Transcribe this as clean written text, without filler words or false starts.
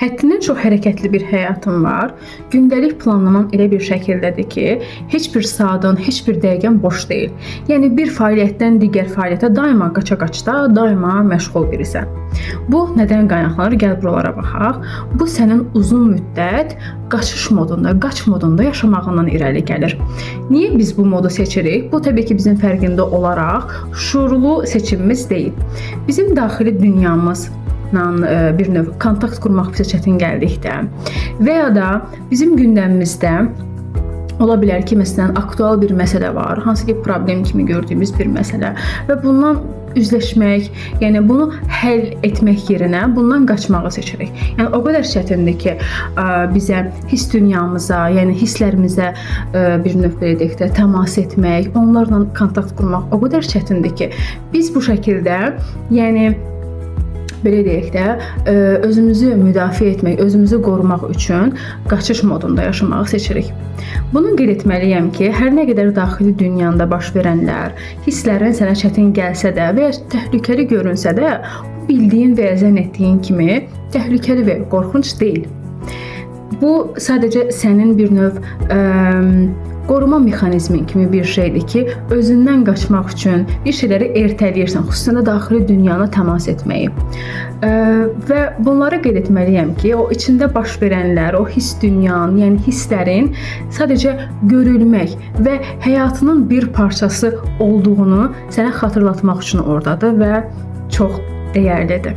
Həddindən çox hərəkətli bir həyatın var. Gündəlik planlaman elə bir şəkildədir ki, heç bir saatın, heç bir dəqiqən boş deyil. Yəni bir fəaliyyətdən digər fəaliyyətə daima qaça-qaçda, daima məşğul birisən. Bu nədən qaynaqlanır? Gəl buralara baxaq. Bu sənin uzun müddət qaçış modunda, qaç modunda yaşamağından irəli gəlir. Niyə biz bu modu seçirik? Bu təbii ki, bizim fərqində olaraq şuurlu seçimimiz deyil. Bizim daxili dünyamız bir növ kontakt qurmaq bizə çətin gəldikdə və ya da bizim gündəmimizdə ola bilər ki, məsələn, aktual bir məsələ var, hansı ki, problem kimi gördüyümüz bir məsələ və bundan üzləşmək, yəni bunu həll etmək yerinə bundan qaçmağı seçirik. Yəni o qədər çətindir ki, bizə hiss dünyamıza, yəni hisslərimizə bir növ belə deyək də təmas etmək, onlarla kontakt qurmaq o qədər çətindir ki, biz bu şəkildə, yəni belə deyək də, özümüzü müdafiə etmək, özümüzü qorumaq üçün qaçış modunda yaşamağı seçirik. Bunu qeyd etməliyəm ki, hər nə qədər daxili dünyanda baş verənlər, hisslərin sənə çətin gəlsə də və ya təhlükəli görünsə də, bildiyin və ya zənn etdiyin kimi təhlükəli və qorxunc deyil. Bu sadəcə sənin bir növ qoruma mexanizmin kimi bir şeydir ki, özündən qaçmaq üçün bir şeyləri ertələyirsən, xüsusən də daxili dünyana təmas etməyi. Və bunları qeyd etməliyəm ki, o içində baş verənlər, o hiss dünyanın, yəni hisslərin sadəcə görülmək və həyatının bir parçası olduğunu sənə xatırlatmaq üçün oradadır və çox dəyərlidir.